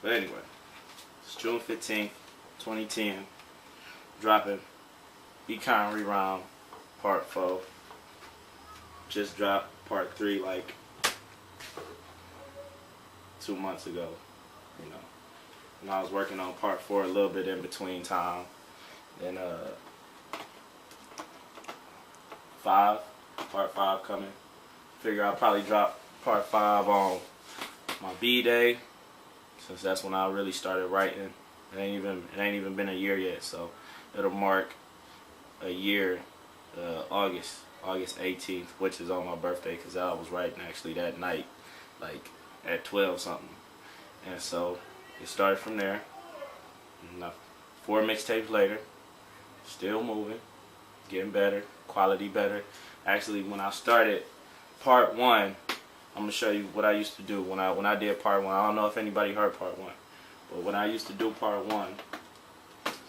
But anyway, it's June 15th, 2010. Dropping Econ Rerhyme Part 4. Just dropped Part 3 like 2 months ago, you know. And I was working on Part 4 a little bit in between time. Then Part 5 coming. Figure I'll probably drop Part 5 on my B-Day, since that's when I really started writing. It ain't even been a year yet, so it'll mark a year, August 18th, which is on my birthday, because I was writing actually that night, like at 12 something. And so it started from there. 4 mixtapes later, still moving, getting better, quality better. Actually, when I started Part 1, I'm gonna show you what I used to do when I did Part 1. I don't know if anybody heard Part 1, but when I used to do Part 1,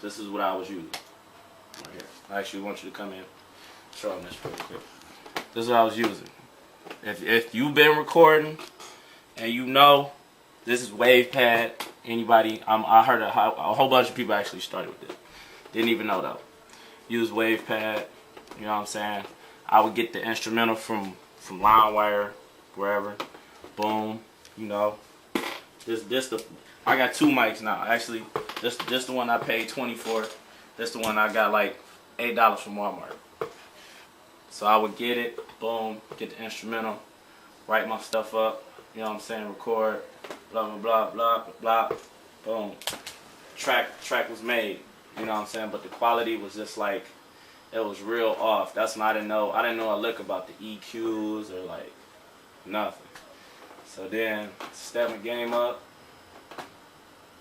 this is what I was using right here. I actually want you to come in, show them this real quick. This is what I was using. If you've been recording and you know, this is WavePad. Anybody? I heard a whole bunch of people actually started with this. Didn't even know though. Use WavePad. You know what I'm saying? I would get the instrumental from LimeWire, wherever. Boom. You know. I got 2 mics now. Actually, this the one I paid $20 for. This the one I got like $8 from Walmart. So I would get it. Boom. Get the instrumental. Write my stuff up. You know what I'm saying? Record. Blah blah blah blah blah. Boom. Track was made. You know what I'm saying? But the quality was just like, it was real off. That's when I didn't know a lick about the EQs or like nothing. So then step my game up.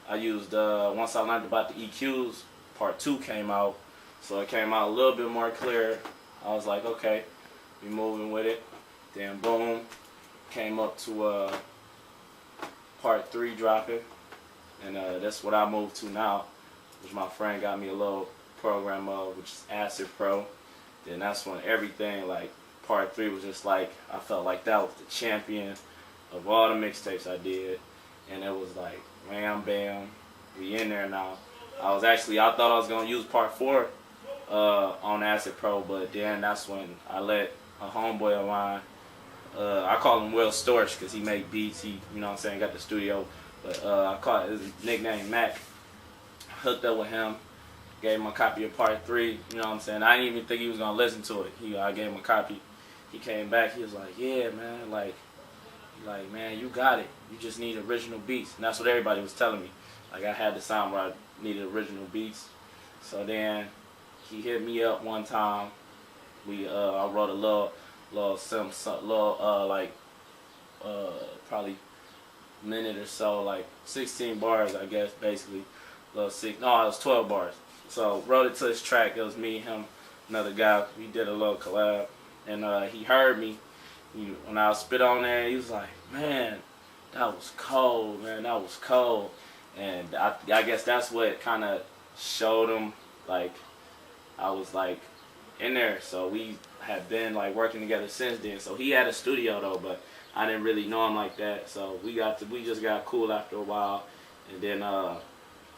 I used once I learned about the EQs, Part 2 came out. So it came out a little bit more clear. I was like, okay, we moving with it. Then boom, came up to Part 3 dropping, and that's what I moved to now, which my friend got me a little program of, which is Acid Pro. Then that's when everything, like Part 3 was just like, I felt like that was the champion of all the mixtapes I did, and it was like, wham bam, we in there now. I thought I was gonna use Part 4 on Acid Pro, but then that's when I let a homeboy of mine, I call him Will Storch because he make beats. He, you know what I'm saying, got the studio. But I call his nickname Mac. Hooked up with him. Gave him a copy of Part 3. You know what I'm saying. I didn't even think he was gonna listen to it. I gave him a copy. He came back. He was like, "Yeah, man. Like, man, you got it. You just need original beats." And that's what everybody was telling me. Like, I had the sound where I needed original beats. So then he hit me up one time. I wrote a little probably minute or so, like 16 bars, I guess, basically. It was 12 bars. So wrote it to this track. It was me, him, another guy. We did a little collab, and he heard me. When I spit on there, he was like, "Man, that was cold, man. That was cold." And I guess that's what kind of showed him, like, I was like in there. So we had been like working together since then. So he had a studio though, but I didn't really know him like that. So we just got cool after a while, and then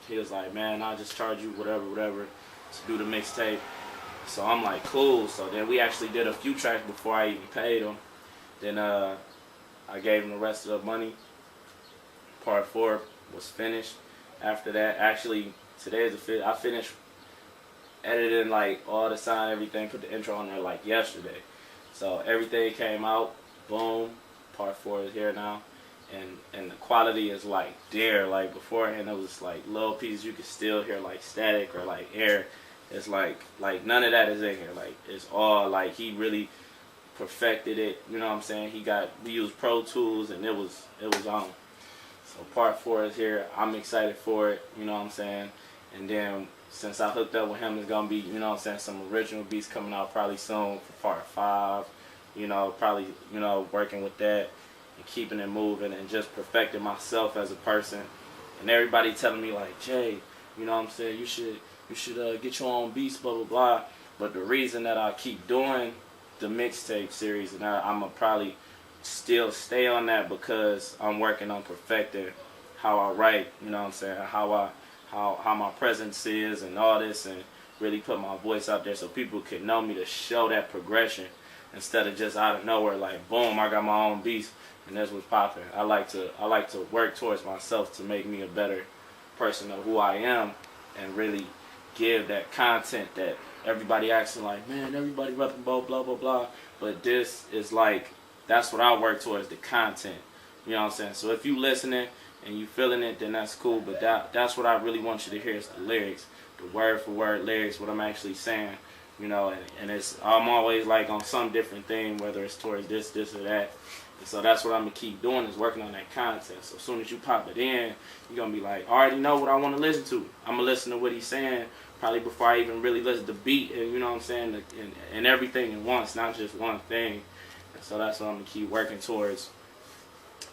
he was like, "Man, I'll just charge you whatever to do the mixtape." So I'm like, cool. So then we actually did a few tracks before I even paid him. Then I gave him the rest of the money. Part 4 was finished. After that, actually today is the 5th. I finished editing like all the sound, everything, put the intro on there like yesterday. So everything came out, boom. Part 4 is here now, and the quality is like there. Like beforehand, it was like little pieces you could still hear like static or like air. It's like none of that is in here. Like it's all like he really perfected it. You know what I'm saying? We used Pro Tools, and it was on. So Part 4 is here. I'm excited for it. You know what I'm saying? And then since I hooked up with him, there's gonna be, you know what I'm saying, some original beats coming out probably soon for Part 5. You know, probably, you know, working with that and keeping it moving and just perfecting myself as a person. And everybody telling me like, "Jay, you know what I'm saying, you should get your own beats, blah blah blah." But the reason that I keep doing the mixtape series, and I'm gonna probably still stay on that, because I'm working on perfecting how I write, you know what I'm saying, how my presence is and all this, and really put my voice out there so people can know me, to show that progression instead of just out of nowhere like boom, I got my own beats and that's what's popping. I like to work towards myself to make me a better person of who I am, and really give that content that everybody asking like, man, everybody rapping blah blah blah blah. But this is like, that's what I work towards, the content. You know what I'm saying? So if you listening and you feeling it, then that's cool. But that's what I really want you to hear, is the lyrics, the word for word lyrics, what I'm actually saying. You know, and it's, I'm always like on some different thing, whether it's towards this or that. And so that's what I'm gonna keep doing, is working on that content. So as soon as you pop it in, you're gonna be like, I already know what I want to listen to. I'm gonna listen to what he's saying probably before I even really listen to the beat, and you know what I'm saying, and everything at once, not just one thing. And so that's what I'm gonna keep working towards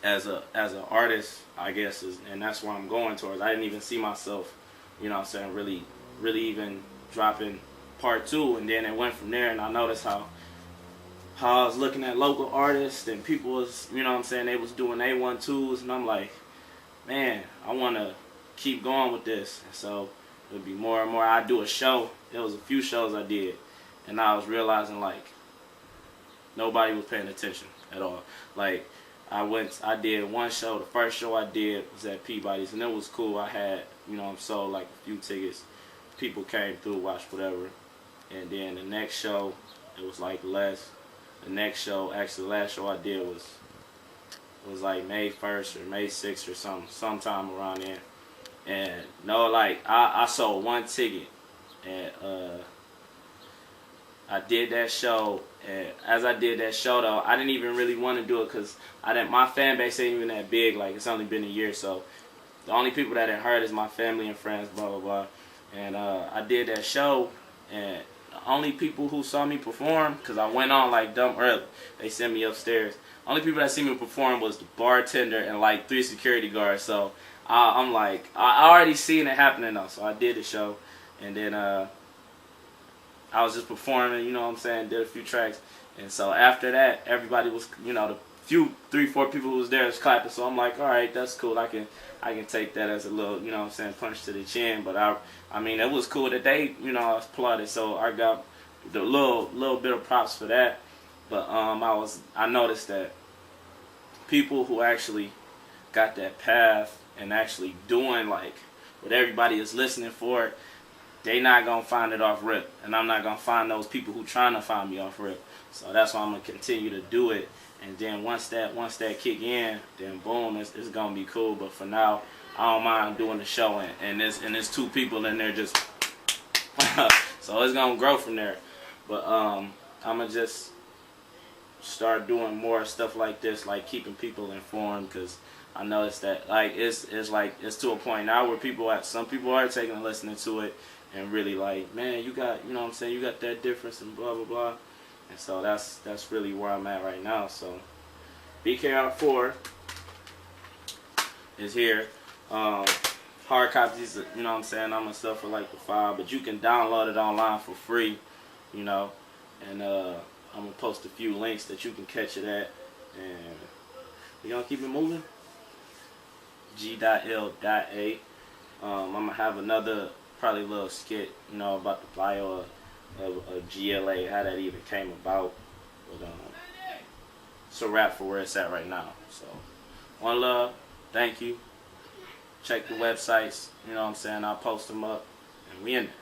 as an artist, I guess, and that's where I'm going towards. I didn't even see myself, you know what I'm saying, really even dropping part 2, and then it went from there. And I noticed how I was looking at local artists, and people was, you know what I'm saying, they was doing A1-2s, and I'm like, man, I want to keep going with this. And so it would be more and more. I do a show. There was a few shows I did, and I was realizing like nobody was paying attention at all. Like I did one show. The first show I did was at Peabody's, and it was cool. I had, you know, I'm sold like a few tickets. People came through, watched whatever. And then the next show, it was like less. The next show, actually the last show I did was like May 1st or May 6th or sometime around there. And no, like I sold one ticket, and I did that show. And as I did that show though, I didn't even really want to do it because my fan base ain't even that big. Like, it's only been a year, so the only people that had heard is my family and friends, blah blah blah. And I did that show, and the only people who saw me perform, because I went on like dumb early, they sent me upstairs. Only people that see me perform was the bartender and like 3 security guards. So I'm like, I already seen it happening though. So I did the show, and then I was just performing, you know what I'm saying, did a few tracks. And so after that, everybody was, you know, the few 3-4 people who was there was clapping. So I'm like, all right, that's cool. I can take that as a little, you know what I'm saying, punch to the chin. But I mean, it was cool that they, you know, applauded. So I got the little bit of props for that. But I noticed that people who actually got that path and actually doing like what everybody is listening for, they not gonna find it off rip, and I'm not gonna find those people who trying to find me off rip. So that's why I'm gonna continue to do it. And then once that kick in, then boom, it's gonna be cool. But for now, I don't mind doing the show, and there's 2 people in there just so it's gonna grow from there. But I'm gonna just start doing more stuff like this, like keeping people informed, because I noticed that like it's to a point now where some people are taking and listening to it and really like, man, you got, you know what I'm saying, you got that difference and blah blah blah. And so that's really where I'm at right now. So BKR4 is here. Hard copies, you know what I'm saying, I'm gonna sell for like the $5, but you can download it online for free, you know. And I'm gonna post a few links that you can catch it at, and we're gonna keep it moving. G.L.A. I'm gonna have another probably little skit, you know, about the bio of G.L.A, how that even came about. But it's a wrap for where it's at right now. So one love, thank you. Check the websites, you know what I'm saying, I'll post them up, and we in there.